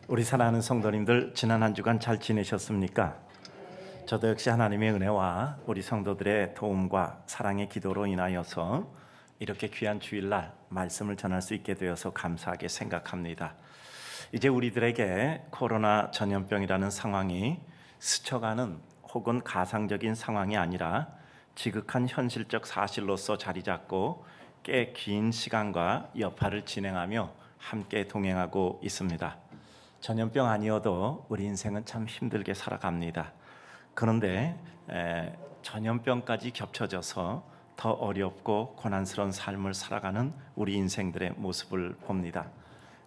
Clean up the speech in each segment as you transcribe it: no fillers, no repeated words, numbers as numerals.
우리 사랑하는 성도님들, 지난 한 주간 잘 지내셨습니까? 저도 역시 하나님의 은혜와 우리 성도들의 도움과 사랑의 기도로 인하여서 이렇게 귀한 주일날 말씀을 전할 수 있게 되어서 감사하게 생각합니다. 이제 우리들에게 코로나 전염병이라는 상황이 스쳐가는 혹은 가상적인 상황이 아니라 지극한 현실적 사실로서 자리 잡고 꽤 긴 시간과 여파를 진행하며 함께 동행하고 있습니다. 전염병 아니어도 우리 인생은 참 힘들게 살아갑니다. 그런데 전염병까지 겹쳐져서 더 어렵고 고난스러운 삶을 살아가는 우리 인생들의 모습을 봅니다.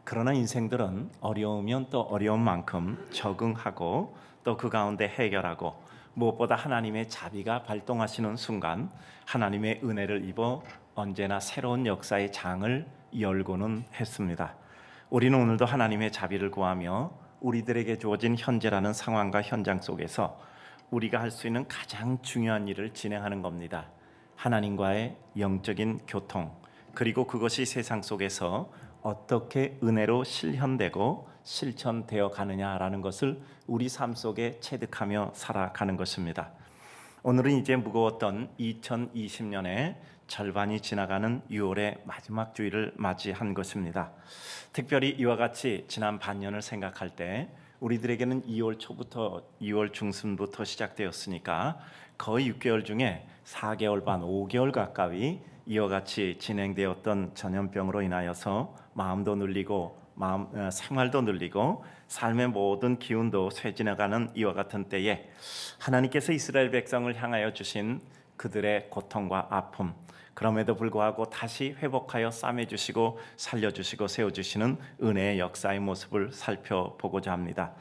그러나 인생들은 어려우면 또 어려운 만큼 적응하고 또 그 가운데 해결하고 무엇보다 하나님의 자비가 발동하시는 순간 하나님의 은혜를 입어 언제나 새로운 역사의 장을 열고는 했습니다. 우리는 오늘도 하나님의 자비를 구하며 우리들에게 주어진 현재라는 상황과 현장 속에서 우리가 할 수 있는 가장 중요한 일을 진행하는 겁니다. 하나님과의 영적인 교통, 그리고 그것이 세상 속에서 어떻게 은혜로 실현되고 실천되어 가느냐라는 것을 우리 삶 속에 체득하며 살아가는 것입니다. 오늘은 이제 무거웠던 2020년의 절반이 지나가는 6월의 마지막 주일을 맞이한 것입니다. 특별히 이와 같이 지난 반년을 생각할 때 우리들에게는 2월 초부터 2월 중순부터 시작되었으니까 거의 6개월 중에 4개월 반, 5개월 가까이 이와 같이 진행되었던 전염병으로 인하여서 마음도 눌리고 생활도 눌리고 삶의 모든 기운도 쇠지나가는 이와 같은 때에 하나님께서 이스라엘 백성을 향하여 주신 그들의 고통과 아픔, 그럼에도 불구하고 다시 회복하여 싸매주시고 살려주시고 세워주시는 은혜의 역사의 모습을 살펴보고자 합니다.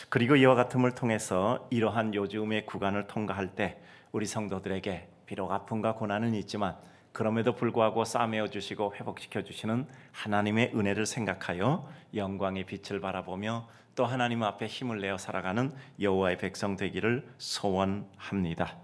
그리고 이와 같음을 통해서 이러한 요즘의 구간을 통과할 때 우리 성도들에게 비록 아픔과 고난은 있지만 그럼에도 불구하고 싸매어 주시고 회복시켜 주시는 하나님의 은혜를 생각하여 영광의 빛을 바라보며 또 하나님 앞에 힘을 내어 살아가는 여호와의 백성 되기를 소원합니다.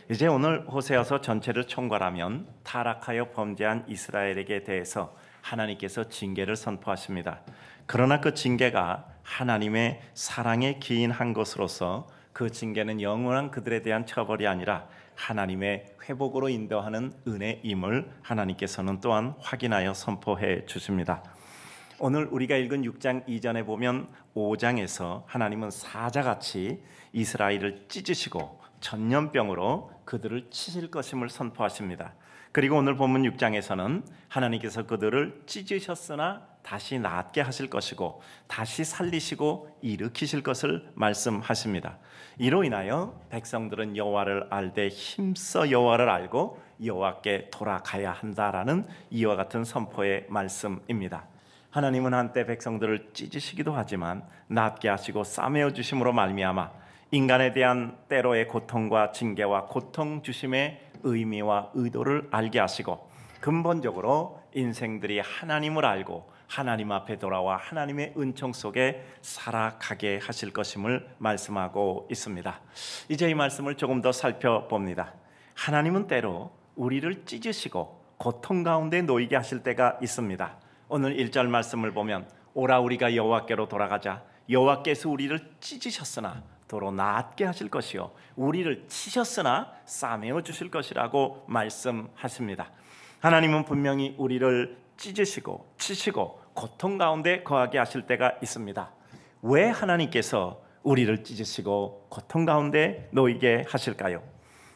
이제 오늘 호세아서 전체를 총괄하면 타락하여 범죄한 이스라엘에게 대해서 하나님께서 징계를 선포하십니다. 그러나 그 징계가 하나님의 사랑에 기인한 것으로서 그 징계는 영원한 그들에 대한 처벌이 아니라 하나님의 회복으로 인도하는 은혜임을 하나님께서는 또한 확인하여 선포해 주십니다. 오늘 우리가 읽은 6장 이전에 보면 5장에서 하나님은 사자같이 이스라엘을 찢으시고 전염병으로 그들을 치실 것임을 선포하십니다. 그리고 오늘 본문 6장에서는 하나님께서 그들을 찢으셨으나 다시 낫게 하실 것이고 다시 살리시고 일으키실 것을 말씀하십니다. 이로 인하여 백성들은 여호와를 알되 힘써 여호와를 알고 여호와께 돌아가야 한다라는 이와 같은 선포의 말씀입니다. 하나님은 한때 백성들을 찢으시기도 하지만 낫게 하시고 싸매어 주심으로 말미암아 인간에 대한 때로의 고통과 징계와 고통 주심의 의미와 의도를 알게 하시고 근본적으로 인생들이 하나님을 알고 하나님 앞에 돌아와 하나님의 은총 속에 살아가게 하실 것임을 말씀하고 있습니다. 이제 이 말씀을 조금 더 살펴봅니다. 하나님은 때로 우리를 찢으시고 고통 가운데 놓이게 하실 때가 있습니다. 오늘 1절 말씀을 보면 오라 우리가 여호와께로 돌아가자. 여호와께서 우리를 찢으셨으나 도로 낫게 하실 것이요 우리를 치셨으나 싸매어 주실 것이라고 말씀하십니다. 하나님은 분명히 우리를 찢으시고 치시고 고통 가운데 거하게 하실 때가 있습니다. 왜 하나님께서 우리를 찢으시고 고통 가운데 놓이게 하실까요?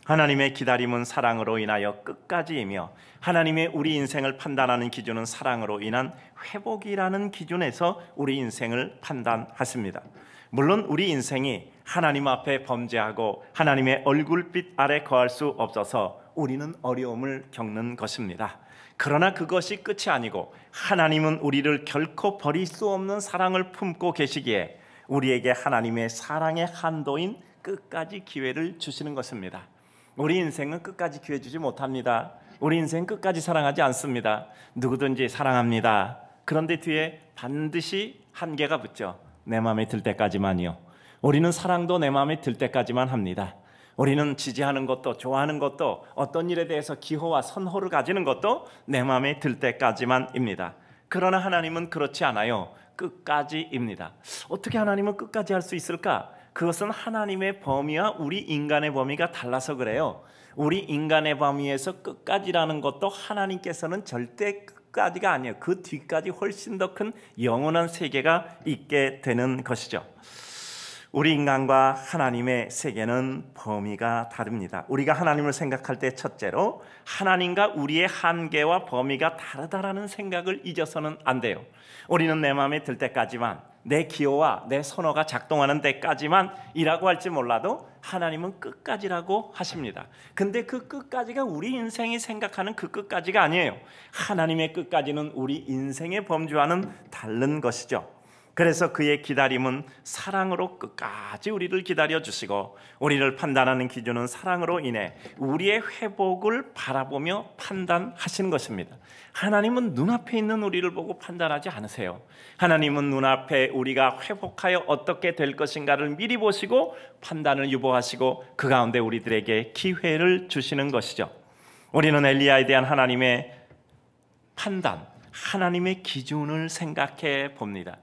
하나님의 기다림은 사랑으로 인하여 끝까지이며 하나님의 우리 인생을 판단하는 기준은 사랑으로 인한 회복이라는 기준에서 우리 인생을 판단하십니다. 물론 우리 인생이 하나님 앞에 범죄하고 하나님의 얼굴빛 아래 거할 수 없어서 우리는 어려움을 겪는 것입니다. 그러나 그것이 끝이 아니고 하나님은 우리를 결코 버릴 수 없는 사랑을 품고 계시기에 우리에게 하나님의 사랑의 한도인 끝까지 기회를 주시는 것입니다. 우리 인생은 끝까지 기회 주지 못합니다. 우리 인생 끝까지 사랑하지 않습니다. 누구든지 사랑합니다. 그런데 뒤에 반드시 한계가 붙죠. 내 마음에 들 때까지만이요. 우리는 사랑도 내 마음에 들 때까지만 합니다. 우리는 지지하는 것도 좋아하는 것도 어떤 일에 대해서 기호와 선호를 가지는 것도 내 마음에 들 때까지만입니다. 그러나 하나님은 그렇지 않아요. 끝까지입니다. 어떻게 하나님은 끝까지 할 수 있을까? 그것은 하나님의 범위와 우리 인간의 범위가 달라서 그래요. 우리 인간의 범위에서 끝까지라는 것도 하나님께서는 절대 끝까지가 아니에요. 그 뒤까지 훨씬 더 큰 영원한 세계가 있게 되는 것이죠. 우리 인간과 하나님의 세계는 범위가 다릅니다. 우리가 하나님을 생각할 때 첫째로 하나님과 우리의 한계와 범위가 다르다라는 생각을 잊어서는 안 돼요. 우리는 내 마음에 들 때까지만, 내 기호와 내 선호가 작동하는 데까지만 이라고 할지 몰라도 하나님은 끝까지라고 하십니다. 근데 그 끝까지가 우리 인생이 생각하는 그 끝까지가 아니에요. 하나님의 끝까지는 우리 인생의 범주와는 다른 것이죠. 그래서 그의 기다림은 사랑으로 끝까지 우리를 기다려주시고, 우리를 판단하는 기준은 사랑으로 인해 우리의 회복을 바라보며 판단하시는 것입니다. 하나님은 눈앞에 있는 우리를 보고 판단하지 않으세요. 하나님은 눈앞에 우리가 회복하여 어떻게 될 것인가를 미리 보시고 판단을 유보하시고 그 가운데 우리들에게 기회를 주시는 것이죠. 우리는 엘리야에 대한 하나님의 판단, 하나님의 기준을 생각해 봅니다.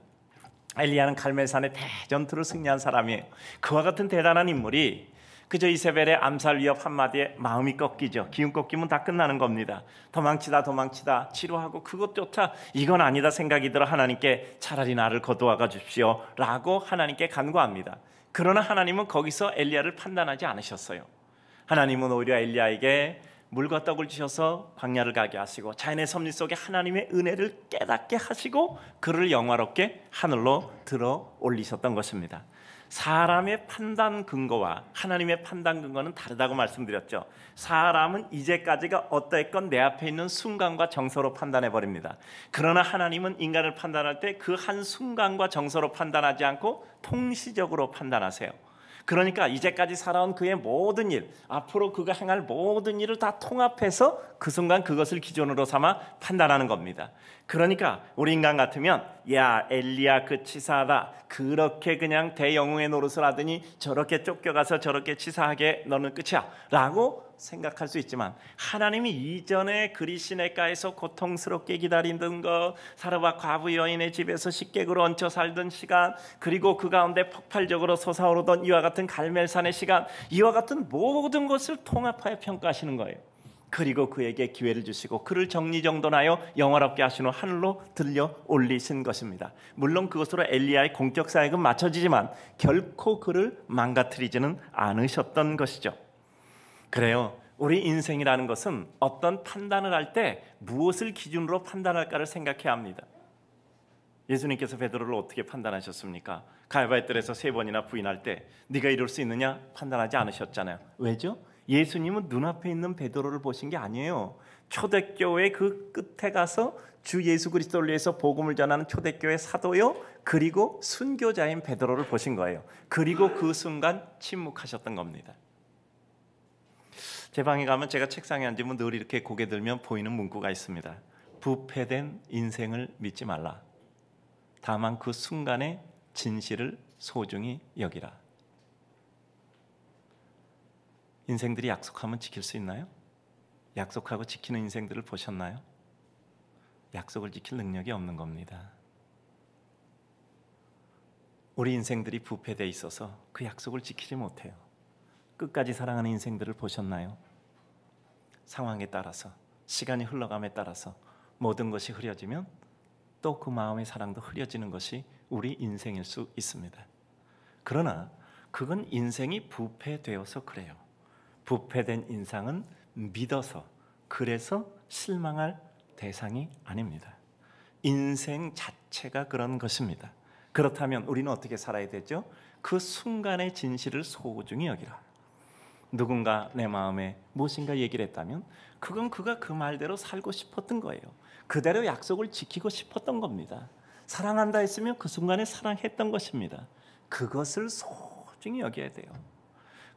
엘리야는 갈멜산의 대전투를 승리한 사람이에요. 그와 같은 대단한 인물이 그저 이세벨의 암살 위협 한마디에 마음이 꺾이죠. 기운 꺾이면 다 끝나는 겁니다. 도망치다 치료하고 그것조차 이건 아니다 생각이 들어 하나님께 차라리 나를 거두어가 주십시오 라고 하나님께 간구합니다. 그러나 하나님은 거기서 엘리야를 판단하지 않으셨어요. 하나님은 오히려 엘리야에게 물과 떡을 주셔서 광야를 가게 하시고 자연의 섭리 속에 하나님의 은혜를 깨닫게 하시고 그를 영화롭게 하늘로 들어 올리셨던 것입니다. 사람의 판단 근거와 하나님의 판단 근거는 다르다고 말씀드렸죠. 사람은 이제까지가 어떠했건 내 앞에 있는 순간과 정서로 판단해 버립니다. 그러나 하나님은 인간을 판단할 때 그 한 순간과 정서로 판단하지 않고 통시적으로 판단하세요. 그러니까 이제까지 살아온 그의 모든 일, 앞으로 그가 행할 모든 일을 다 통합해서 그 순간 그것을 기준으로 삼아 판단하는 겁니다. 그러니까 우리 인간 같으면 야 엘리야 그 치사하다, 그렇게 그냥 대영웅의 노릇을 하더니 저렇게 쫓겨가서 저렇게 치사하게 너는 끝이야 라고 생각할 수 있지만, 하나님이 이전에 그리시네가에서 고통스럽게 기다리던 것, 사르밧 과부 여인의 집에서 식객으로 얹혀 살던 시간, 그리고 그 가운데 폭발적으로 솟아오르던 이와 같은 갈멜산의 시간, 이와 같은 모든 것을 통합하여 평가하시는 거예요. 그리고 그에게 기회를 주시고 그를 정리정돈하여 영화롭게 하신 후 하늘로 들려 올리신 것입니다. 물론 그것으로 엘리야의 공적 사역은 마쳐지지만 결코 그를 망가뜨리지는 않으셨던 것이죠. 그래요. 우리 인생이라는 것은 어떤 판단을 할 때 무엇을 기준으로 판단할까를 생각해야 합니다. 예수님께서 베드로를 어떻게 판단하셨습니까? 가야바의 뜰에서 3번이나 부인할 때 네가 이룰 수 있느냐 판단하지 않으셨잖아요. 왜죠? 예수님은 눈앞에 있는 베드로를 보신 게 아니에요. 초대교회 그 끝에 가서 주 예수 그리스도를 위해서 복음을 전하는 초대교회 사도요, 그리고 순교자인 베드로를 보신 거예요. 그리고 그 순간 침묵하셨던 겁니다. 제 방에 가면 제가 책상에 앉으면 늘 이렇게 고개 들면 보이는 문구가 있습니다. 부패된 인생을 믿지 말라. 다만 그 순간의 진실을 소중히 여기라. 인생들이 약속하면 지킬 수 있나요? 약속하고 지키는 인생들을 보셨나요? 약속을 지킬 능력이 없는 겁니다. 우리 인생들이 부패되어 있어서 그 약속을 지키지 못해요. 끝까지 사랑하는 인생들을 보셨나요? 상황에 따라서, 시간이 흘러감에 따라서 모든 것이 흐려지면 또 그 마음의 사랑도 흐려지는 것이 우리 인생일 수 있습니다. 그러나 그건 인생이 부패되어서 그래요. 부패된 인상은 믿어서, 그래서 실망할 대상이 아닙니다. 인생 자체가 그런 것입니다. 그렇다면 우리는 어떻게 살아야 되죠? 그 순간의 진실을 소중히 여기라. 누군가 내 마음에 무엇인가 얘기를 했다면 그건 그가 그 말대로 살고 싶었던 거예요. 그대로 약속을 지키고 싶었던 겁니다. 사랑한다 했으면 그 순간에 사랑했던 것입니다. 그것을 소중히 여겨야 돼요.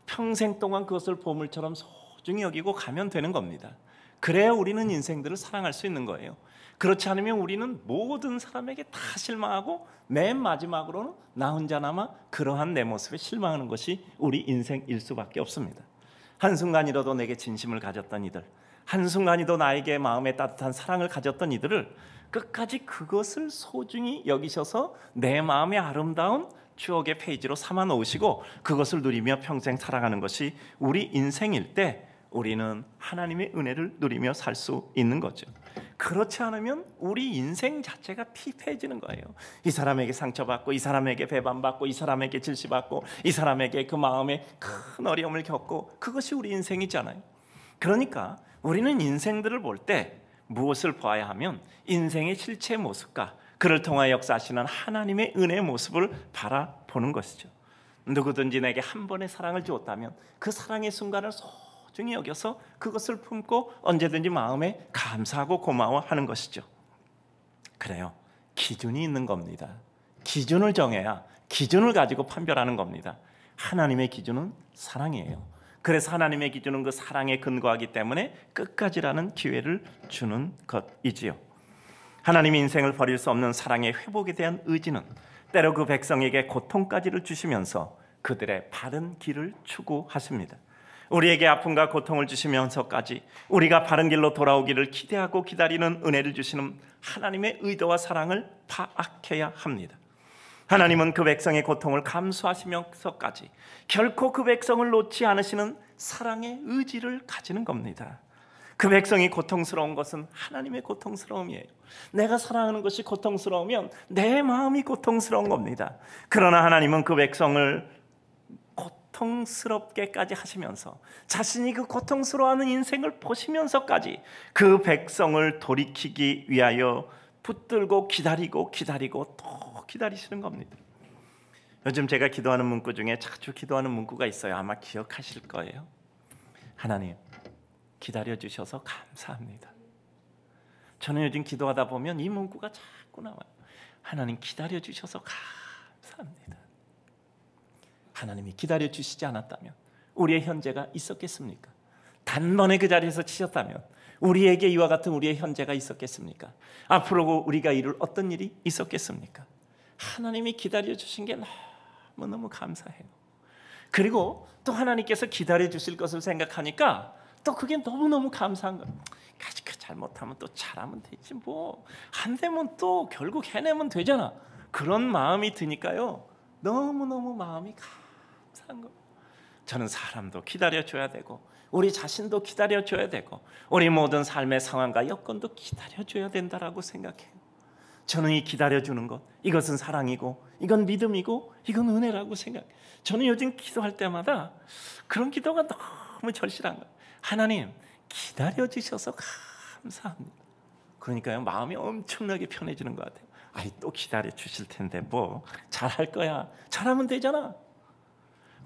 평생 동안 그것을 보물처럼 소중히 여기고 가면 되는 겁니다. 그래야 우리는 인생들을 사랑할 수 있는 거예요. 그렇지 않으면 우리는 모든 사람에게 다 실망하고 맨 마지막으로는 나 혼자 남아 그러한 내 모습에 실망하는 것이 우리 인생일 수밖에 없습니다. 한순간이라도 내게 진심을 가졌던 이들, 한순간이도 나에게 마음에 따뜻한 사랑을 가졌던 이들을 끝까지 그것을 소중히 여기셔서 내 마음의 아름다운 추억의 페이지로 삼아 놓으시고 그것을 누리며 평생 살아가는 것이 우리 인생일 때 우리는 하나님의 은혜를 누리며 살 수 있는 거죠. 그렇지 않으면 우리 인생 자체가 피폐해지는 거예요. 이 사람에게 상처받고, 이 사람에게 배반받고, 이 사람에게 질시받고, 이 사람에게 그 마음에 큰 어려움을 겪고, 그것이 우리 인생이잖아요. 그러니까 우리는 인생들을 볼 때 무엇을 봐야 하면 인생의 실체 모습과 그를 통하여 역사하시는 하나님의 은혜의 모습을 바라보는 것이죠. 누구든지 내게 한 번의 사랑을 주었다면 그 사랑의 순간을 소중히 여겨서 그것을 품고 언제든지 마음에 감사하고 고마워하는 것이죠. 그래요. 기준이 있는 겁니다. 기준을 정해야 기준을 가지고 판별하는 겁니다. 하나님의 기준은 사랑이에요. 그래서 하나님의 기준은 그 사랑에 근거하기 때문에 끝까지라는 기회를 주는 것이지요. 하나님이 인생을 버릴 수 없는 사랑의 회복에 대한 의지는 때로 그 백성에게 고통까지를 주시면서 그들의 바른 길을 추구하십니다. 우리에게 아픔과 고통을 주시면서까지 우리가 바른 길로 돌아오기를 기대하고 기다리는 은혜를 주시는 하나님의 의도와 사랑을 파악해야 합니다. 하나님은 그 백성의 고통을 감수하시면서까지 결코 그 백성을 놓지 않으시는 사랑의 의지를 가지는 겁니다. 그 백성이 고통스러운 것은 하나님의 고통스러움이에요. 내가 사랑하는 것이 고통스러우면 내 마음이 고통스러운 겁니다. 그러나 하나님은 그 백성을 고통스럽게까지 하시면서 자신이 그 고통스러워하는 인생을 보시면서까지 그 백성을 돌이키기 위하여 붙들고 기다리고 또 기다리시는 겁니다. 요즘 제가 기도하는 문구 중에 자주 기도하는 문구가 있어요. 아마 기억하실 거예요. 하나님, 기다려주셔서 감사합니다. 저는 요즘 기도하다 보면 이 문구가 자꾸 나와요. 하나님, 기다려주셔서 감사합니다. 하나님이 기다려주시지 않았다면 우리의 현재가 있었겠습니까? 단번에 그 자리에서 치셨다면 우리에게 이와 같은 우리의 현재가 있었겠습니까? 앞으로 우리가 이룰 어떤 일이 있었겠습니까? 하나님이 기다려주신 게 너무너무 감사해요. 그리고 또 하나님께서 기다려주실 것을 생각하니까 또 그게 너무너무 감사한 거예요. 그 잘못하면 또 잘하면 되지 뭐. 안 되면 또 결국 해내면 되잖아. 그런 마음이 드니까요. 너무너무 마음이 감사한 거예요. 저는 사람도 기다려줘야 되고 우리 자신도 기다려줘야 되고 우리 모든 삶의 상황과 여건도 기다려줘야 된다라고 생각해요. 저는 이 기다려주는 것, 이것은 사랑이고 이건 믿음이고 이건 은혜라고 생각해요. 저는 요즘 기도할 때마다 그런 기도가 너무 절실한 거예요. 하나님, 기다려주셔서 감사합니다. 그러니까요, 마음이 엄청나게 편해지는 것 같아요. 아이, 또 기다려주실 텐데 뭐 잘할 거야. 잘하면 되잖아.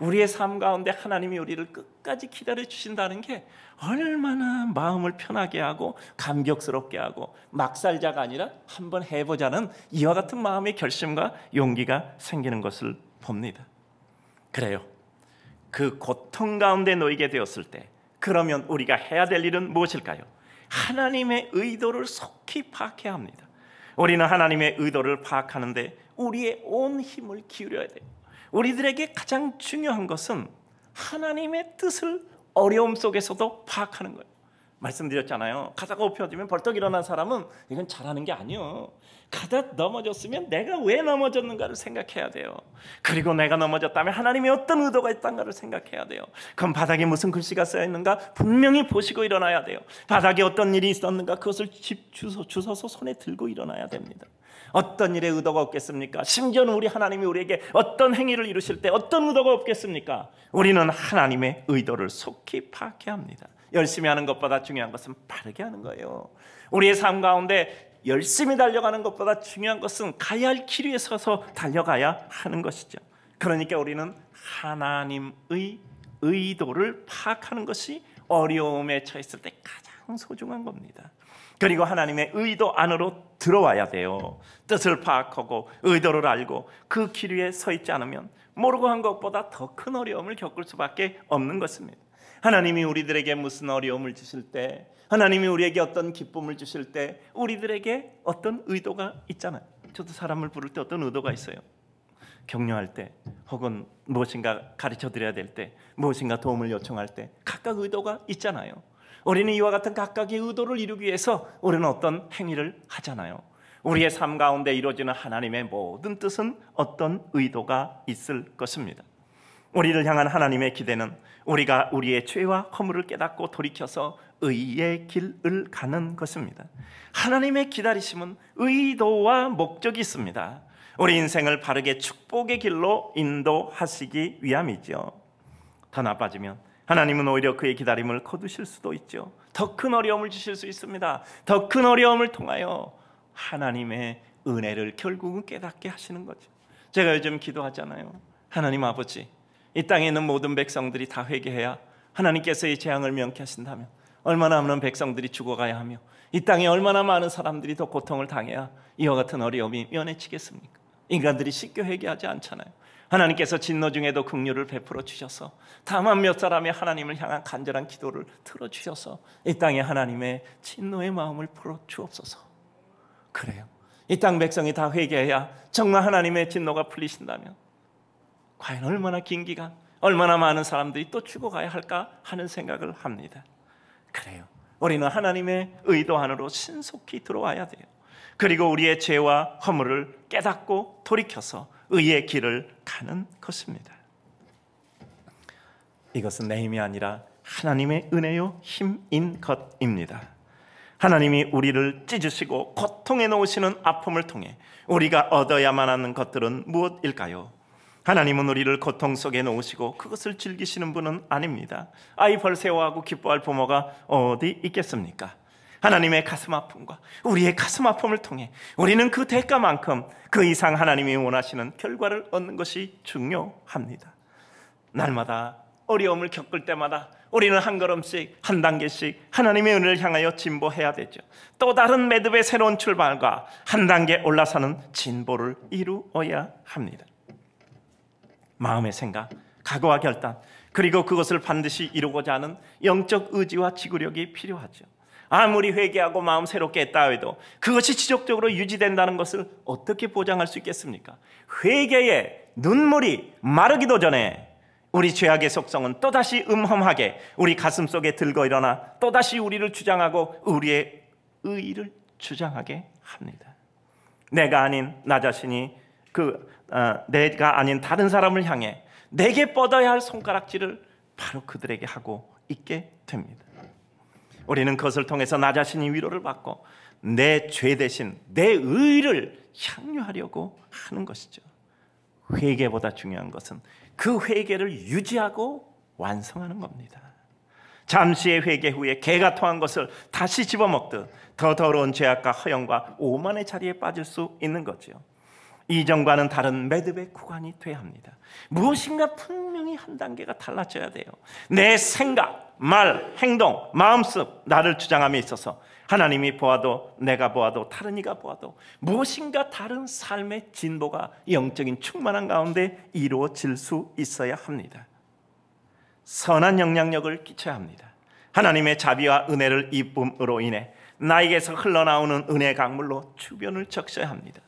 우리의 삶 가운데 하나님이 우리를 끝까지 기다려주신다는 게 얼마나 마음을 편하게 하고 감격스럽게 하고 막 살자가 아니라 한번 해보자는 이와 같은 마음의 결심과 용기가 생기는 것을 봅니다. 그래요. 그 고통 가운데 놓이게 되었을 때 그러면 우리가 해야 될 일은 무엇일까요? 하나님의 의도를 속히 파악해야 합니다. 우리는 하나님의 의도를 파악하는데 우리의 온 힘을 기울여야 돼요. 우리들에게 가장 중요한 것은 하나님의 뜻을 어려움 속에서도 파악하는 거예요. 말씀드렸잖아요. 가다가 엎혀지면 벌떡 일어난 사람은 이건 잘하는 게 아니에요. 가다 넘어졌으면 내가 왜 넘어졌는가를 생각해야 돼요. 그리고 내가 넘어졌다면 하나님의 어떤 의도가 있던가를 생각해야 돼요. 그럼 바닥에 무슨 글씨가 쓰여 있는가 분명히 보시고 일어나야 돼요. 바닥에 어떤 일이 있었는가 그것을 주워서 손에 들고 일어나야 됩니다. 어떤 일에 의도가 없겠습니까? 심지어는 우리 하나님이 우리에게 어떤 행위를 이루실 때 어떤 의도가 없겠습니까? 우리는 하나님의 의도를 속히 파악해야 합니다. 열심히 하는 것보다 중요한 것은 바르게 하는 거예요. 우리의 삶 가운데 열심히 달려가는 것보다 중요한 것은 가야 할 길 위에 서서 달려가야 하는 것이죠. 그러니까 우리는 하나님의 의도를 파악하는 것이 어려움에 처했을 때 가장 소중한 겁니다. 그리고 하나님의 의도 안으로 들어와야 돼요. 뜻을 파악하고 의도를 알고 그 길 위에 서 있지 않으면 모르고 한 것보다 더 큰 어려움을 겪을 수밖에 없는 것입니다. 하나님이 우리들에게 무슨 어려움을 주실 때, 하나님이 우리에게 어떤 기쁨을 주실 때 우리들에게 어떤 의도가 있잖아요. 저도 사람을 부를 때 어떤 의도가 있어요. 격려할 때 혹은 무엇인가 가르쳐 드려야 될 때 무엇인가 도움을 요청할 때 각각 의도가 있잖아요. 우리는 이와 같은 각각의 의도를 이루기 위해서 우리는 어떤 행위를 하잖아요. 우리의 삶 가운데 이루어지는 하나님의 모든 뜻은 어떤 의도가 있을 것입니다. 우리를 향한 하나님의 기대는 우리가 우리의 죄와 허물을 깨닫고 돌이켜서 의의 길을 가는 것입니다. 하나님의 기다리심은 의도와 목적이 있습니다. 우리 인생을 바르게 축복의 길로 인도하시기 위함이죠. 더 나빠지면 하나님은 오히려 그의 기다림을 거두실 수도 있죠. 더 큰 어려움을 주실 수 있습니다. 더 큰 어려움을 통하여 하나님의 은혜를 결국은 깨닫게 하시는 거죠. 제가 요즘 기도하잖아요. 하나님 아버지, 이 땅에 있는 모든 백성들이 다 회개해야 하나님께서 이 재앙을 명쾌하신다면 얼마나 많은 백성들이 죽어가야 하며 이 땅에 얼마나 많은 사람들이 더 고통을 당해야 이와 같은 어려움이 면해지겠습니까? 인간들이 쉽게 회개하지 않잖아요. 하나님께서 진노 중에도 긍휼을 베풀어 주셔서 다만 몇 사람의 하나님을 향한 간절한 기도를 들어주셔서 이 땅에 하나님의 진노의 마음을 풀어 주옵소서. 그래요. 이 땅 백성이 다 회개해야 정말 하나님의 진노가 풀리신다면 과연 얼마나 긴 기간, 얼마나 많은 사람들이 또 죽어가야 할까 하는 생각을 합니다. 그래요. 우리는 하나님의 의도 안으로 신속히 들어와야 돼요. 그리고 우리의 죄와 허물을 깨닫고 돌이켜서 의의 길을 가는 것입니다. 이것은 내 힘이 아니라 하나님의 은혜요 힘인 것입니다. 하나님이 우리를 찢으시고 고통에 놓으시는 아픔을 통해 우리가 얻어야만 하는 것들은 무엇일까요? 하나님은 우리를 고통 속에 놓으시고 그것을 즐기시는 분은 아닙니다. 아이 벌세워하고 기뻐할 부모가 어디 있겠습니까? 하나님의 가슴 아픔과 우리의 가슴 아픔을 통해 우리는 그 대가만큼 그 이상 하나님이 원하시는 결과를 얻는 것이 중요합니다. 날마다 어려움을 겪을 때마다 우리는 한 걸음씩 한 단계씩 하나님의 은혜를 향하여 진보해야 되죠. 또 다른 매듭의 새로운 출발과 한 단계 올라서는 진보를 이루어야 합니다. 마음의 생각, 각오와 결단, 그리고 그것을 반드시 이루고자 하는 영적 의지와 지구력이 필요하죠. 아무리 회개하고 마음 새롭게 했다 해도 그것이 지속적으로 유지된다는 것을 어떻게 보장할 수 있겠습니까? 회개의 눈물이 마르기도 전에 우리 죄악의 속성은 또다시 음험하게 우리 가슴 속에 들고 일어나 또다시 우리를 주장하고 우리의 의의를 주장하게 합니다. 내가 아닌 나 자신이 내가 아닌 다른 사람을 향해 내게 뻗어야 할 손가락질을 바로 그들에게 하고 있게 됩니다. 우리는 그것을 통해서 나 자신이 위로를 받고 내 죄 대신 내 의의를 향유하려고 하는 것이죠. 회개보다 중요한 것은 그 회개를 유지하고 완성하는 겁니다. 잠시의 회개 후에 개가 토한 것을 다시 집어먹듯 더 더러운 죄악과 허영과 오만의 자리에 빠질 수 있는 거죠. 이전과는 다른 매듭의 구간이 돼야 합니다. 무엇인가 분명히 한 단계가 달라져야 돼요. 내 생각, 말, 행동, 마음속 나를 주장함에 있어서 하나님이 보아도 내가 보아도 다른 이가 보아도 무엇인가 다른 삶의 진보가 영적인 충만한 가운데 이루어질 수 있어야 합니다. 선한 영향력을 끼쳐야 합니다. 하나님의 자비와 은혜를 입음으로 인해 나에게서 흘러나오는 은혜 강물로 주변을 적셔야 합니다.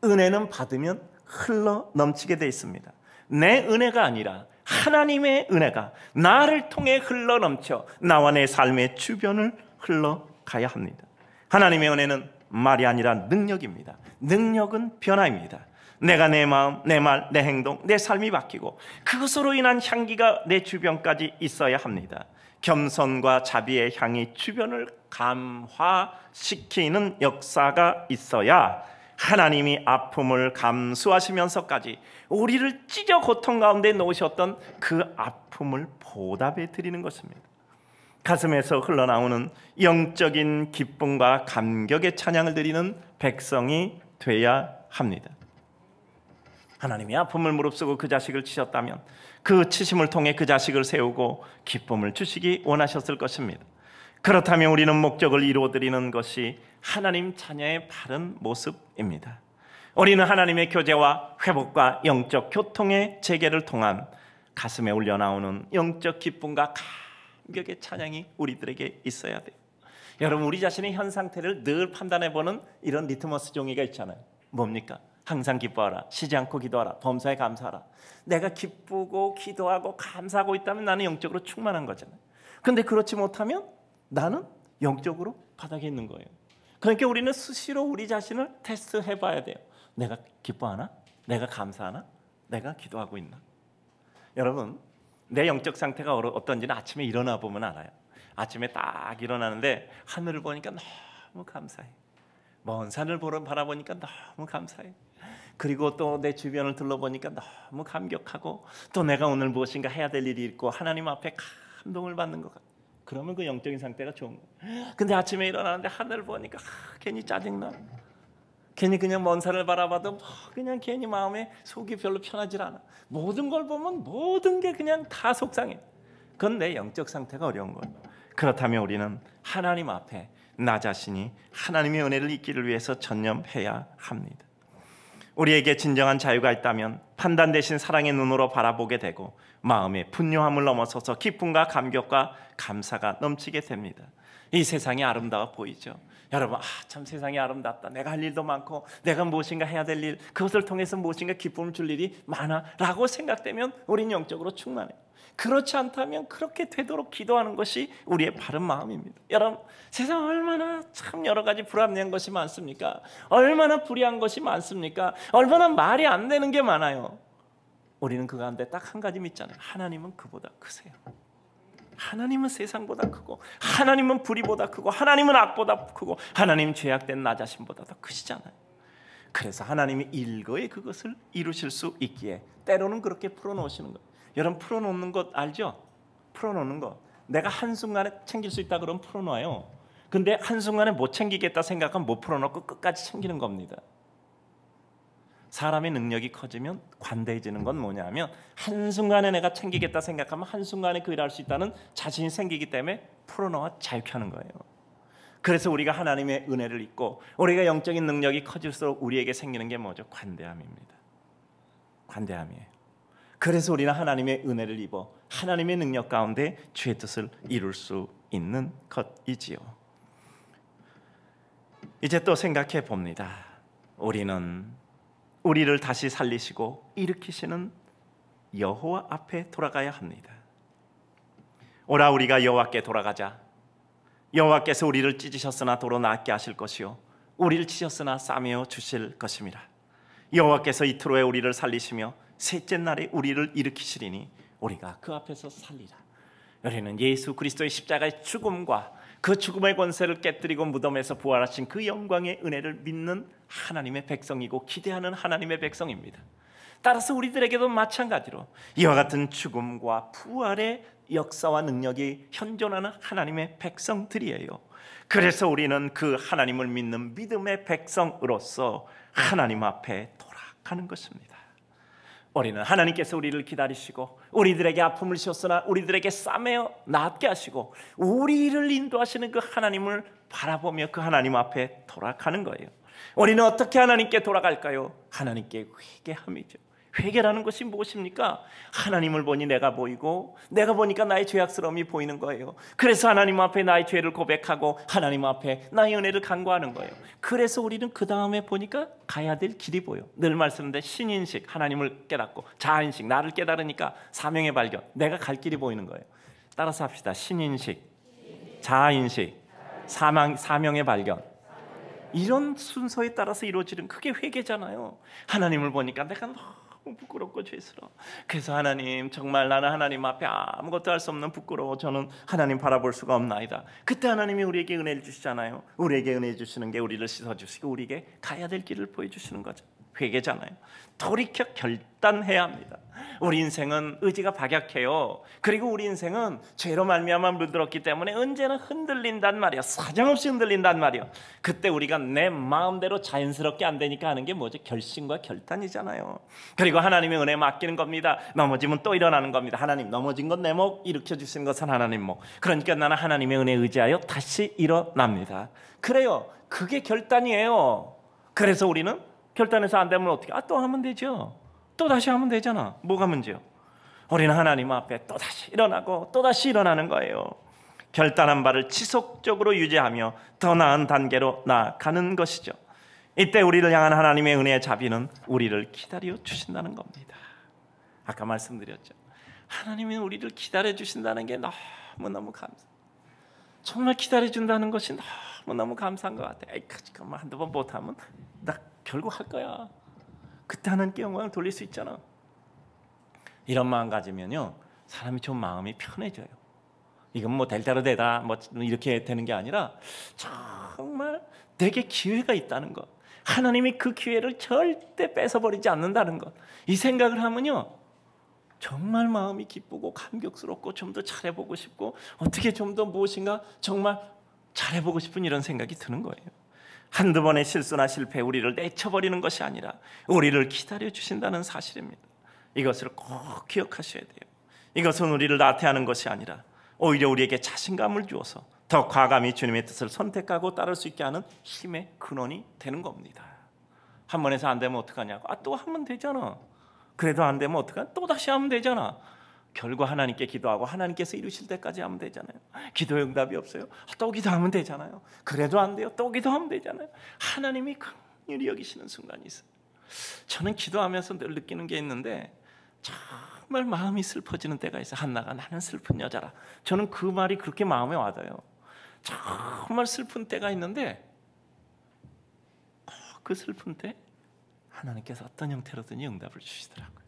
은혜는 받으면 흘러 넘치게 되어 있습니다. 내 은혜가 아니라 하나님의 은혜가 나를 통해 흘러 넘쳐 나와 내 삶의 주변을 흘러가야 합니다. 하나님의 은혜는 말이 아니라 능력입니다. 능력은 변화입니다. 내가 내 마음, 내 말, 내 행동, 내 삶이 바뀌고 그것으로 인한 향기가 내 주변까지 있어야 합니다. 겸손과 자비의 향이 주변을 감화시키는 역사가 있어야 하나님이 아픔을 감수하시면서까지 우리를 찢어 고통 가운데 놓으셨던 그 아픔을 보답해 드리는 것입니다. 가슴에서 흘러나오는 영적인 기쁨과 감격의 찬양을 드리는 백성이 돼야 합니다. 하나님이 아픔을 무릅쓰고 그 자식을 치셨다면 그 치심을 통해 그 자식을 세우고 기쁨을 주시기 원하셨을 것입니다. 그렇다면 우리는 목적을 이루어드리는 것이 하나님 자녀의 바른 모습입니다. 우리는 하나님의 교제와 회복과 영적 교통의 재개를 통한 가슴에 울려나오는 영적 기쁨과 감격의 찬양이 우리들에게 있어야 돼요. 여러분, 우리 자신의 현 상태를 늘 판단해보는 이런 리트머스 종이가 있잖아요. 뭡니까? 항상 기뻐하라, 쉬지 않고 기도하라, 범사에 감사하라. 내가 기쁘고 기도하고 감사하고 있다면 나는 영적으로 충만한 거잖아요. 근데 그렇지 못하면 나는 영적으로 바닥에 있는 거예요. 그러니까 우리는 수시로 우리 자신을 테스트해 봐야 돼요. 내가 기뻐하나? 내가 감사하나? 내가 기도하고 있나? 여러분, 내 영적 상태가 어떤지는 아침에 일어나 보면 알아요. 아침에 딱 일어나는데 하늘을 보니까 너무 감사해. 먼 산을 바라보니까 너무 감사해. 그리고 또 내 주변을 둘러보니까 너무 감격하고, 또 내가 오늘 무엇인가 해야 될 일이 있고 하나님 앞에 감동을 받는 것 같아. 그러면 그 영적인 상태가 좋은 거예요. 근데 아침에 일어나는데 하늘을 보니까 괜히 짜증나. 괜히 그냥 먼 산을 바라봐도 그냥 괜히 마음에 속이 별로 편하질 않아. 모든 걸 보면 모든 게 그냥 다 속상해. 그건 내 영적 상태가 어려운 거예요. 그렇다면 우리는 하나님 앞에 나 자신이 하나님의 은혜를 잊기를 위해서 전념해야 합니다. 우리에게 진정한 자유가 있다면 판단 대신 사랑의 눈으로 바라보게 되고 마음의 분노함을 넘어서서 기쁨과 감격과 감사가 넘치게 됩니다. 이 세상이 아름다워 보이죠. 여러분, 참 세상이 아름답다. 내가 할 일도 많고 내가 무엇인가 해야 될 일, 그것을 통해서 무엇인가 기쁨을 줄 일이 많아 라고 생각되면 우리는 영적으로 충만해요. 그렇지 않다면 그렇게 되도록 기도하는 것이 우리의 바른 마음입니다. 여러분, 세상 얼마나 참 여러 가지 불합리한 것이 많습니까? 얼마나 불의한 것이 많습니까? 얼마나 말이 안 되는 게 많아요. 우리는 그 가운데 딱 한 가지 믿잖아요. 하나님은 그보다 크세요. 하나님은 세상보다 크고, 하나님은 불의보다 크고, 하나님은 악보다 크고, 하나님 죄악된 나 자신보다 더 크시잖아요. 그래서 하나님이 일거에 그것을 이루실 수 있기에 때로는 그렇게 풀어놓으시는 거예요. 여러분, 풀어놓는 것 알죠? 풀어놓는 것, 내가 한순간에 챙길 수 있다 그러면 풀어놔요. 근데 한순간에 못 챙기겠다 생각하면 못 풀어놓고 끝까지 챙기는 겁니다. 사람의 능력이 커지면 관대해지는 건 뭐냐면, 한순간에 내가 챙기겠다 생각하면 한순간에 그 일을 할 수 있다는 자신이 생기기 때문에 풀어놓아 자유케 하는 거예요. 그래서 우리가 하나님의 은혜를 잊고 우리가 영적인 능력이 커질수록 우리에게 생기는 게 뭐죠? 관대함입니다. 관대함이에요. 그래서 우리는 하나님의 은혜를 입어 하나님의 능력 가운데 주의 뜻을 이룰 수 있는 것이지요. 이제 또 생각해 봅니다. 우리는 우리를 다시 살리시고 일으키시는 여호와 앞에 돌아가야 합니다. 오라, 우리가 여호와께 돌아가자. 여호와께서 우리를 찢으셨으나 도로 낫게 하실 것이요 우리를 치셨으나 싸매어 주실 것입니다. 여호와께서 이틀 후에 우리를 살리시며 셋째 날에 우리를 일으키시리니 우리가 그 앞에서 살리라. 우리는 예수 그리스도의 십자가의 죽음과 그 죽음의 권세를 깨뜨리고 무덤에서 부활하신 그 영광의 은혜를 믿는 하나님의 백성이고 기대하는 하나님의 백성입니다. 따라서 우리들에게도 마찬가지로 이와 같은 죽음과 부활의 역사와 능력이 현존하는 하나님의 백성들이에요. 그래서 우리는 그 하나님을 믿는 믿음의 백성으로서 하나님 앞에 돌아가는 것입니다. 우리는 하나님께서 우리를 기다리시고 우리들에게 아픔을 주셨으나 우리들에게 싸매어 낫게 하시고 우리를 인도하시는 그 하나님을 바라보며 그 하나님 앞에 돌아가는 거예요. 우리는 어떻게 하나님께 돌아갈까요? 하나님께 회개함이죠. 회개라는 것이 무엇입니까? 하나님을 보니 내가 보이고 내가 보니까 나의 죄악스러움이 보이는 거예요. 그래서 하나님 앞에 나의 죄를 고백하고 하나님 앞에 나의 은혜를 간구하는 거예요. 그래서 우리는 그 다음에 보니까 가야 될 길이 보여. 늘 말씀드린 신인식, 하나님을 깨닫고, 자인식, 나를 깨달으니까 사명의 발견, 내가 갈 길이 보이는 거예요. 따라서 합시다. 신인식, 자인식, 사명의 발견. 이런 순서에 따라서 이루어지는 그게 회개잖아요. 하나님을 보니까 내가 너무 부끄럽고 죄스러워. 그래서 하나님, 정말 나는 하나님 앞에 아무것도 할 수 없는 부끄러워. 저는 하나님 바라볼 수가 없나이다. 그때 하나님이 우리에게 은혜를 주시잖아요. 우리에게 은혜 주시는 게 우리를 씻어주시고 우리에게 가야 될 길을 보여주시는 거죠. 회개잖아요. 돌이켜 결단해야 합니다. 우리 인생은 의지가 박약해요. 그리고 우리 인생은 죄로 말미암아 물들었기 때문에 언제나 흔들린단 말이야. 사정없이 흔들린단 말이야. 그때 우리가 내 마음대로 자연스럽게 안 되니까 하는 게 뭐죠? 결심과 결단이잖아요. 그리고 하나님의 은혜에 맡기는 겁니다. 넘어지면 또 일어나는 겁니다. 하나님, 넘어진 건 내 목, 일으켜 주시는 것은 하나님 목. 그러니까 나는 하나님의 은혜에 의지하여 다시 일어납니다. 그래요. 그게 결단이에요. 그래서 우리는 결단해서 안 되면 어떻게? 또 하면 되죠. 또 다시 하면 되잖아. 뭐가 문제요? 우리는 하나님 앞에 또 다시 일어나고 또 다시 일어나는 거예요. 결단한 바를 지속적으로 유지하며 더 나은 단계로 나아가는 것이죠. 이때 우리를 향한 하나님의 은혜의 자비는 우리를 기다려 주신다는 겁니다. 아까 말씀드렸죠. 하나님이 우리를 기다려 주신다는 게 너무너무 감사해요. 정말 기다려준다는 것이 너무너무 감사한 것 같아. 에이, 한두 번 못하면 나 결국 할 거야. 그때 하나님께 영광을 돌릴 수 있잖아. 이런 마음 가지면요, 사람이 좀 마음이 편해져요. 이건 뭐 될 대로 되다 뭐 이렇게 되는 게 아니라 정말 내게 기회가 있다는 것, 하나님이 그 기회를 절대 뺏어버리지 않는다는 것, 이 생각을 하면요 정말 마음이 기쁘고 감격스럽고 좀 더 잘해보고 싶고 어떻게 좀 더 무엇인가 정말 잘해보고 싶은 이런 생각이 드는 거예요. 한두 번의 실수나 실패 우리를 내쳐버리는 것이 아니라 우리를 기다려주신다는 사실입니다. 이것을 꼭 기억하셔야 돼요. 이것은 우리를 나태하는 것이 아니라 오히려 우리에게 자신감을 주어서 더 과감히 주님의 뜻을 선택하고 따를 수 있게 하는 힘의 근원이 되는 겁니다. 한 번 해서 안 되면 어떡하냐고, 또 하면 되잖아. 그래도 안 되면 어떡하냐, 또 다시 하면 되잖아. 결국 하나님께 기도하고 하나님께서 이루실 때까지 하면 되잖아요. 기도 응답이 없어요, 또 기도하면 되잖아요. 그래도 안 돼요, 또 기도하면 되잖아요. 하나님이 긍휼히 여기시는 순간이 있어요. 저는 기도하면서 늘 느끼는 게 있는데 정말 마음이 슬퍼지는 때가 있어요. 한나가 나는 슬픈 여자라. 저는 그 말이 그렇게 마음에 와닿아요. 정말 슬픈 때가 있는데 그 슬픈 때 하나님께서 어떤 형태로든지 응답을 주시더라고요.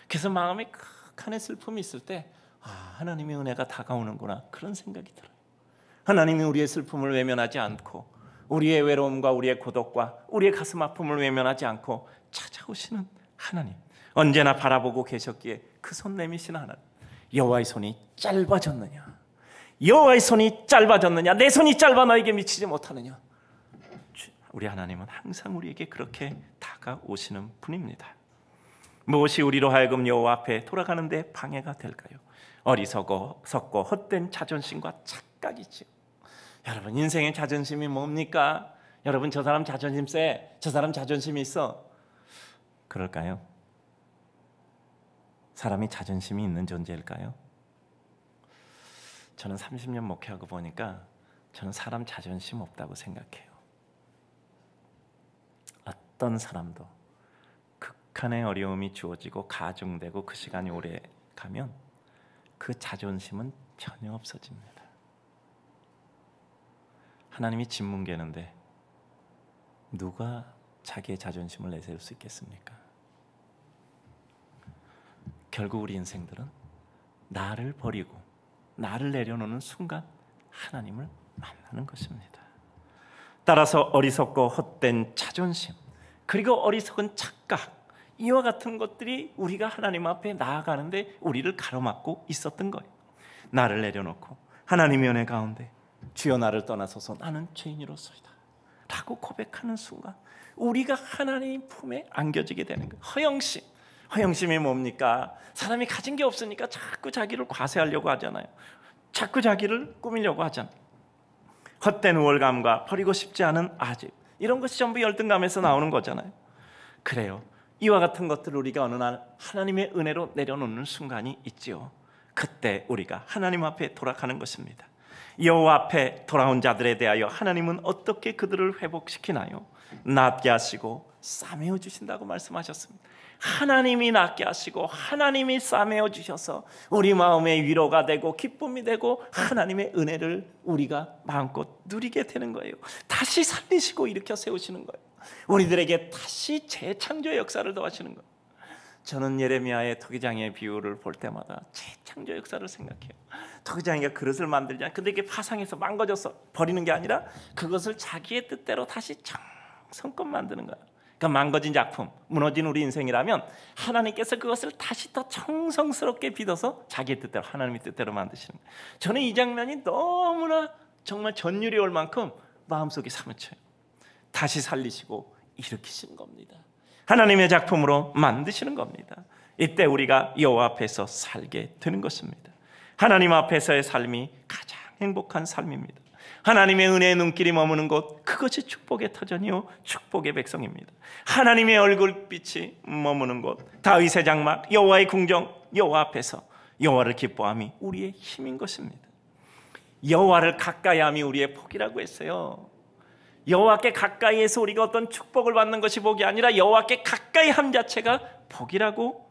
그래서 마음에 극한의 슬픔이 있을 때 하나님의 은혜가 다가오는구나, 그런 생각이 들어요. 하나님이 우리의 슬픔을 외면하지 않고 우리의 외로움과 우리의 고독과 우리의 가슴 아픔을 외면하지 않고 찾아오시는 하나님, 언제나 바라보고 계셨기에 그 손 내미시는 하나님. 여호와의 손이 짧아졌느냐, 여호와의 손이 짧아졌느냐, 내 손이 짧아 너에게 미치지 못하느냐. 우리 하나님은 항상 우리에게 그렇게 다가오시는 분입니다. 무엇이 우리로 하여금 여호와 앞에 돌아가는데 방해가 될까요? 어리석고 헛된 자존심과 착각이지요. 여러분, 인생의 자존심이 뭡니까? 여러분, 저 사람 자존심 세, 저 사람 자존심이 있어, 그럴까요? 사람이 자존심이 있는 존재일까요? 저는 30년 목회하고 보니까 저는 사람 자존심 없다고 생각해요. 어떤 사람도 극한의 어려움이 주어지고 가중되고 그 시간이 오래 가면 그 자존심은 전혀 없어집니다. 하나님이 진문계는데 누가 자기의 자존심을 내세울 수 있겠습니까? 결국 우리 인생들은 나를 버리고 나를 내려놓는 순간 하나님을 만나는 것입니다. 따라서 어리석고 헛된 자존심, 그리고 어리석은 착각, 이와 같은 것들이 우리가 하나님 앞에 나아가는데 우리를 가로막고 있었던 거예요. 나를 내려놓고 하나님의 은혜 가운데 주여 나를 떠나소서 나는 죄인이로소이다 라고 고백하는 순간 우리가 하나님 품에 안겨지게 되는 거예요. 허영심이 뭡니까? 사람이 가진 게 없으니까 자꾸 자기를 과세하려고 하잖아요. 자꾸 자기를 꾸미려고 하잖아요. 헛된 우월감과 버리고 싶지 않은 아집, 이런 것이 전부 열등감에서 나오는 거잖아요. 그래요. 이와 같은 것들을 우리가 어느 날 하나님의 은혜로 내려놓는 순간이 있지요. 그때 우리가 하나님 앞에 돌아가는 것입니다. 여호와 앞에 돌아온 자들에 대하여 하나님은 어떻게 그들을 회복시키나요? 낫게 하시고 싸매어 주신다고 말씀하셨습니다. 하나님이 낫게 하시고 하나님이 싸매어 주셔서 우리 마음의 위로가 되고 기쁨이 되고 하나님의 은혜를 우리가 마음껏 누리게 되는 거예요. 다시 살리시고 일으켜 세우시는 거예요. 우리들에게 다시 재창조의 역사를 더하시는 거예요. 저는 예레미야의 토기장의 비유를 볼 때마다 재창조 역사를 생각해요. 토기장이가 그릇을 만들잖아요. 근데 이게 파상해서 망가져서 버리는 게 아니라 그것을 자기의 뜻대로 다시 정성껏 만드는 거예요. 그러니까 망가진 작품, 무너진 우리 인생이라면 하나님께서 그것을 다시 더 정성스럽게 빚어서 자기의 뜻대로, 하나님의 뜻대로 만드시는 거예요. 저는 이 장면이 너무나 정말 전율이 올 만큼 마음속에 사무쳐요. 다시 살리시고 일으키시는 겁니다. 하나님의 작품으로 만드시는 겁니다. 이때 우리가 여호와 앞에서 살게 되는 것입니다. 하나님 앞에서의 삶이 가장 행복한 삶입니다. 하나님의 은혜의 눈길이 머무는 곳, 그것이 축복의 터전이요 축복의 백성입니다. 하나님의 얼굴빛이 머무는 곳, 다윗의 장막, 여호와의 궁정, 여호와 앞에서 여호와를 기뻐함이 우리의 힘인 것입니다. 여호와를 가까이함이 우리의 복이라고 했어요. 여호와께 가까이에서 우리가 어떤 축복을 받는 것이 복이 아니라 여호와께 가까이함 자체가 복이라고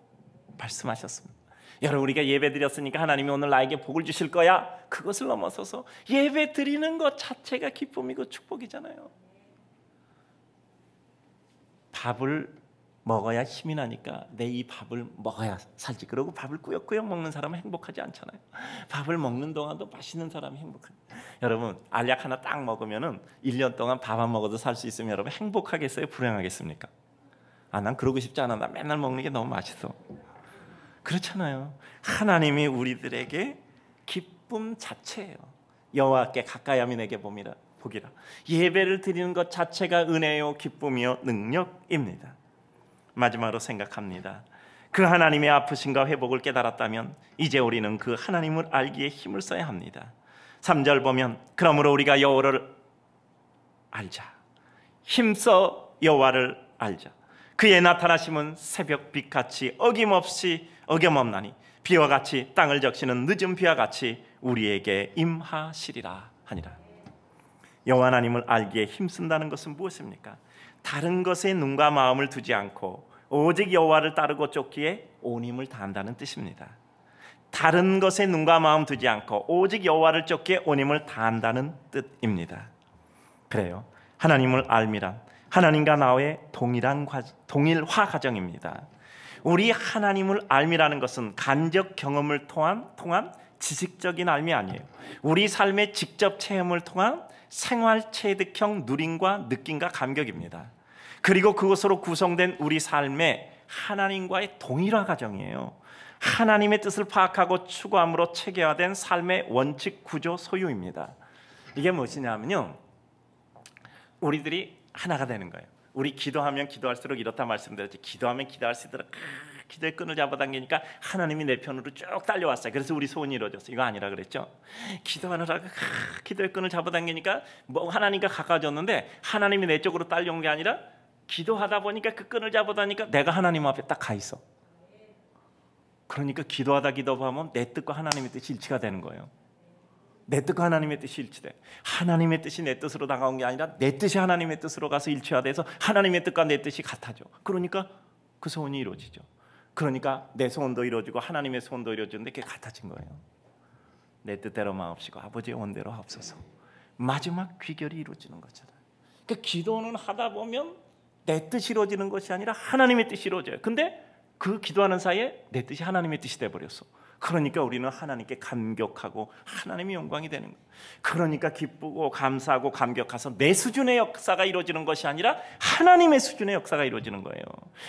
말씀하셨습니다. 여러분, 우리가 예배 드렸으니까 하나님이 오늘 나에게 복을 주실 거야, 그것을 넘어서서 예배 드리는 것 자체가 기쁨이고 축복이잖아요. 밥을 먹어야 힘이 나니까 내 이 밥을 먹어야 살지, 그러고 밥을 꾸역꾸역 먹는 사람은 행복하지 않잖아요. 밥을 먹는 동안도 맛있는 사람이 행복해요. 여러분, 알약 하나 딱 먹으면은 1년 동안 밥 안 먹어도 살 수 있으면 여러분 행복하겠어요? 불행하겠습니까? 난 그러고 싶지 않아. 나 맨날 먹는 게 너무 맛있어. 그렇잖아요. 하나님이 우리들에게 기쁨 자체예요. 여호와께 가까이 하면 내게 복이라. 예배를 드리는 것 자체가 은혜요 기쁨이요 능력입니다. 마지막으로 생각합니다. 그 하나님의 아프심과 회복을 깨달았다면 이제 우리는 그 하나님을 알기에 힘을 써야 합니다. 3절 보면, 그러므로 우리가 여호와를 알자. 힘써 여호와를 알자. 그의 나타나심은 새벽빛같이 어김없나니 비와 같이 땅을 적시는 늦은 비와 같이 우리에게 임하시리라 하니라. 여호와 하나님을 알기에 힘쓴다는 것은 무엇입니까? 다른 것에 눈과 마음을 두지 않고 오직 여호와를 따르고 쫓기에 온 힘을 다한다는 뜻입니다. 다른 것에 눈과 마음 두지 않고 오직 여호와를 쫓기에 온 힘을 다한다는 뜻입니다. 그래요. 하나님을 알미란 하나님과 나의 동일화 과정입니다. 우리 하나님을 알미라는 것은 간접 경험을 통한 지식적인 알미 아니에요. 우리 삶의 직접 체험을 통한 생활 체득형 누림과 느낌과 감격입니다. 그리고 그것으로 구성된 우리 삶의 하나님과의 동일화 과정이에요. 하나님의 뜻을 파악하고 추구함으로 체계화된 삶의 원칙 구조 소유입니다. 이게 무엇이냐면요, 우리들이 하나가 되는 거예요. 우리 기도하면 기도할수록 이렇다 말씀드렸지, 기도하면 기도할수록 기도의 끈을 잡아당기니까 하나님이 내 편으로 쭉 딸려왔어요. 그래서 우리 소원이 이루어졌어요. 이거 아니라 그랬죠? 기도하느라고 기도의 끈을 잡아당기니까 뭐 하나님과 가까워졌는데 하나님이 내 쪽으로 딸려온 게 아니라 기도하다 보니까 그 끈을 잡아다니까 내가 하나님 앞에 딱 가 있어. 그러니까 기도하다 보면 내 뜻과 하나님의 뜻이 일치가 되는 거예요. 내 뜻과 하나님의 뜻이 일치돼. 하나님의 뜻이 내 뜻으로 다가온 게 아니라 내 뜻이 하나님의 뜻으로 가서 일치화돼서 하나님의 뜻과 내 뜻이 같아져. 그러니까 그 소원이 이루어지죠. 그러니까 내 소원도 이루어지고 하나님의 소원도 이루어지는데 그게 같아진 거예요. 내 뜻대로 마옵시고 아버지의 원대로 하옵소서. 마지막 귀결이 이루어지는 거잖아요. 그러니까 기도는 하다 보면 내 뜻이 이루어지는 것이 아니라 하나님의 뜻이 이루어져요. 근데 그 기도하는 사이에 내 뜻이 하나님의 뜻이 돼버렸어. 그러니까 우리는 하나님께 감격하고 하나님의 영광이 되는 거예요. 그러니까 기쁘고 감사하고 감격해서 내 수준의 역사가 이루어지는 것이 아니라 하나님의 수준의 역사가 이루어지는 거예요.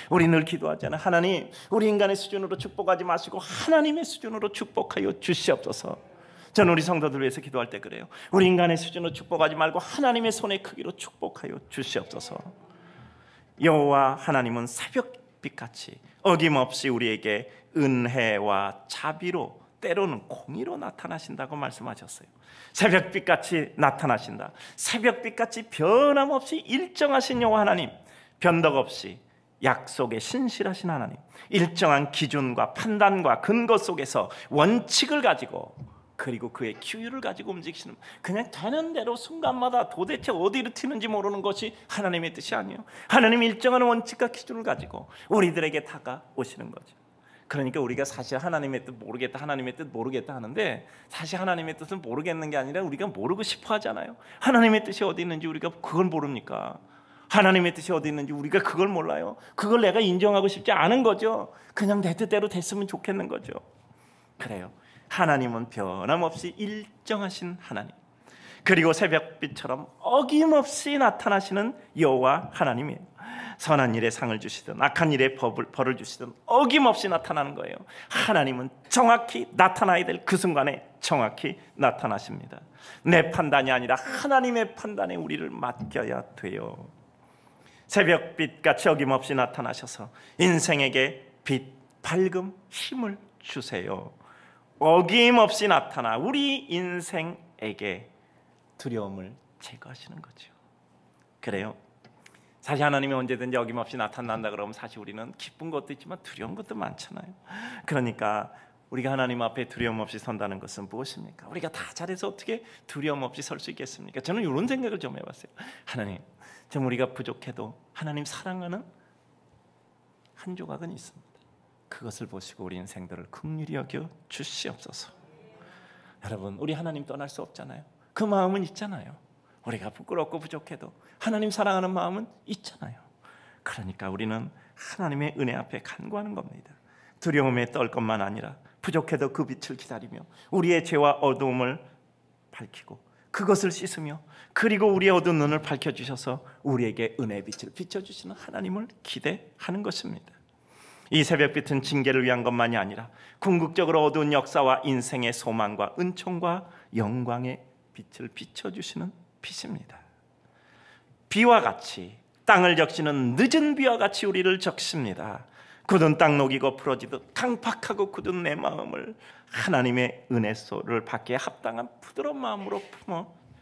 우리 늘 기도하잖아요. 하나님, 우리 인간의 수준으로 축복하지 마시고 하나님의 수준으로 축복하여 주시옵소서. 저는 우리 성도들 위해서 기도할 때 그래요. 우리 인간의 수준으로 축복하지 말고 하나님의 손의 크기로 축복하여 주시옵소서. 여호와 하나님은 새벽빛같이 어김없이 우리에게 은혜와 자비로 때로는 공의로 나타나신다고 말씀하셨어요. 새벽빛같이 나타나신다. 새벽빛같이 변함없이 일정하신 여호와 하나님, 변덕 없이 약속에 신실하신 하나님, 일정한 기준과 판단과 근거 속에서 원칙을 가지고 그리고 그의 규율을 가지고 움직이시는, 그냥 되는 대로 순간마다 도대체 어디로 튀는지 모르는 것이 하나님의 뜻이 아니에요. 하나님이 일정한 원칙과 기준을 가지고 우리들에게 다가오시는 거죠. 그러니까 우리가 사실 하나님의 뜻 모르겠다, 하나님의 뜻 모르겠다 하는데 사실 하나님의 뜻은 모르겠는 게 아니라 우리가 모르고 싶어 하잖아요. 하나님의 뜻이 어디 있는지 우리가 그걸 모릅니까? 하나님의 뜻이 어디 있는지 우리가 그걸 몰라요. 그걸 내가 인정하고 싶지 않은 거죠. 그냥 내 뜻대로 됐으면 좋겠는 거죠. 그래요. 하나님은 변함없이 일정하신 하나님, 그리고 새벽빛처럼 어김없이 나타나시는 여호와 하나님이에요. 선한 일에 상을 주시든 악한 일에 벌을 주시든 어김없이 나타나는 거예요. 하나님은 정확히 나타나야 될 그 순간에 정확히 나타나십니다. 내 판단이 아니라 하나님의 판단에 우리를 맡겨야 돼요. 새벽빛같이 어김없이 나타나셔서 인생에게 빛, 밝음, 힘을 주세요. 어김없이 나타나 우리 인생에게 두려움을 제거하시는 거죠. 그래요. 사실 하나님이 언제든지 어김없이 나타난다 그러면 사실 우리는 기쁜 것도 있지만 두려운 것도 많잖아요. 그러니까 우리가 하나님 앞에 두려움 없이 선다는 것은 무엇입니까? 우리가 다 잘해서 어떻게 두려움 없이 설 수 있겠습니까? 저는 이런 생각을 좀 해봤어요. 하나님, 좀 우리가 부족해도 하나님 사랑하는 한 조각은 있습니다. 그것을 보시고 우리 인생들을 긍휼히 여겨 주시옵소서. 여러분, 우리 하나님 떠날 수 없잖아요. 그 마음은 있잖아요. 우리가 부끄럽고 부족해도 하나님 사랑하는 마음은 있잖아요. 그러니까 우리는 하나님의 은혜 앞에 간구하는 겁니다. 두려움에 떨 것만 아니라 부족해도 그 빛을 기다리며 우리의 죄와 어두움을 밝히고 그것을 씻으며 그리고 우리의 어두운 눈을 밝혀주셔서 우리에게 은혜의 빛을 비춰주시는 하나님을 기대하는 것입니다. 이 새벽빛은 징계를 위한 것만이 아니라 궁극적으로 어두운 역사와 인생의 소망과 은총과 영광의 빛을 비춰주시는 빛입니다. 비와 같이 땅을 적시는 늦은 비와 같이 우리를 적십니다. 굳은 땅 녹이고 풀어지듯 강팍하고 굳은 내 마음을 하나님의 은혜소를 받기에 합당한 부드러운 마음으로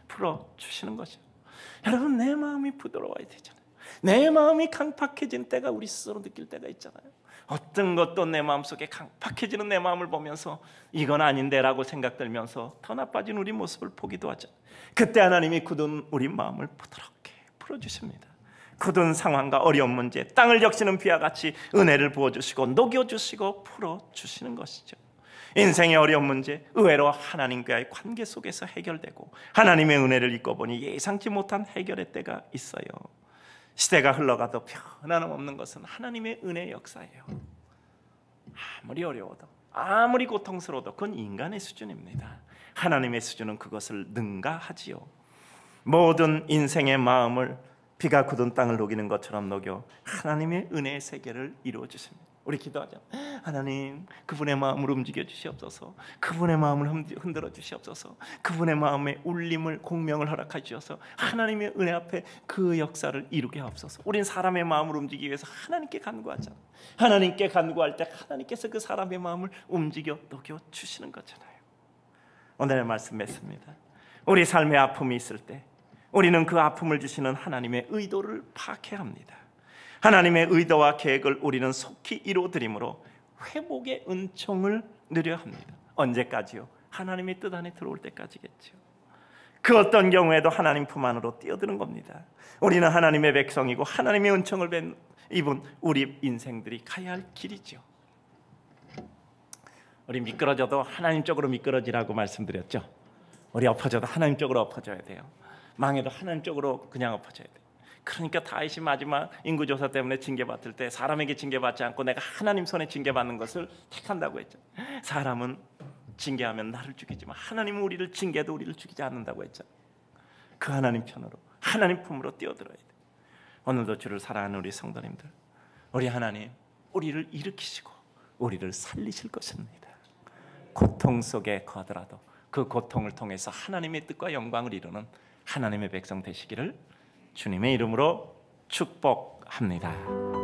풀어주시는 거죠. 여러분, 내 마음이 부드러워야 되잖아요. 내 마음이 강팍해진 때가 우리 스스로 느낄 때가 있잖아요. 어떤 것도 내 마음속에 강팍해지는 내 마음을 보면서 이건 아닌데 라고 생각들면서 더 나빠진 우리 모습을 보기도 하죠. 그때 하나님이 굳은 우리 마음을 부드럽게 풀어주십니다. 굳은 상황과 어려운 문제, 땅을 적시는 비와 같이 은혜를 부어주시고 녹여주시고 풀어주시는 것이죠. 인생의 어려운 문제 의외로 하나님과의 관계 속에서 해결되고 하나님의 은혜를 잊고 보니 예상치 못한 해결의 때가 있어요. 시대가 흘러가도 변함없는 것은 하나님의 은혜의 역사예요. 아무리 어려워도 아무리 고통스러워도 그건 인간의 수준입니다. 하나님의 수준은 그것을 능가하지요. 모든 인생의 마음을 비가 굳은 땅을 녹이는 것처럼 녹여 하나님의 은혜의 세계를 이루어 주십니다. 우리 기도하죠. 하나님, 그분의 마음을 움직여 주시옵소서. 그분의 마음을 흔들어 주시옵소서. 그분의 마음의 울림을 공명을 허락해 주셔서 하나님의 은혜 앞에 그 역사를 이루게 하옵소서. 우린 사람의 마음을 움직이기 위해서 하나님께 간구하잖아요. 하나님께 간구할 때 하나님께서 그 사람의 마음을 움직여 녹여 주시는 거잖아요. 오늘의 말씀 맺습니다. 우리 삶에 아픔이 있을 때 우리는 그 아픔을 주시는 하나님의 의도를 파악해야 합니다. 하나님의 의도와 계획을 우리는 속히 이루어드림으로 회복의 은총을 누려야 합니다. 언제까지요? 하나님의 뜻 안에 들어올 때까지겠죠. 그 어떤 경우에도 하나님 품 안으로 뛰어드는 겁니다. 우리는 하나님의 백성이고 하나님의 은총을 입은 우리 인생들이 가야 할 길이죠. 우리 미끄러져도 하나님 쪽으로 미끄러지라고 말씀드렸죠. 우리 엎어져도 하나님 쪽으로 엎어져야 돼요. 망해도 하나님 쪽으로 그냥 엎어져야 돼요. 그러니까 다윗이 마지막 인구조사 때문에 징계받을 때 사람에게 징계받지 않고 내가 하나님 손에 징계받는 것을 택한다고 했죠. 사람은 징계하면 나를 죽이지만 하나님은 우리를 징계도 우리를 죽이지 않는다고 했죠. 그 하나님 편으로 하나님 품으로 뛰어들어야 돼요. 오늘도 주를 사랑하는 우리 성도님들, 우리 하나님 우리를 일으키시고 우리를 살리실 것입니다. 고통 속에 거하더라도 그 고통을 통해서 하나님의 뜻과 영광을 이루는 하나님의 백성 되시기를 주님의 이름으로 축복합니다.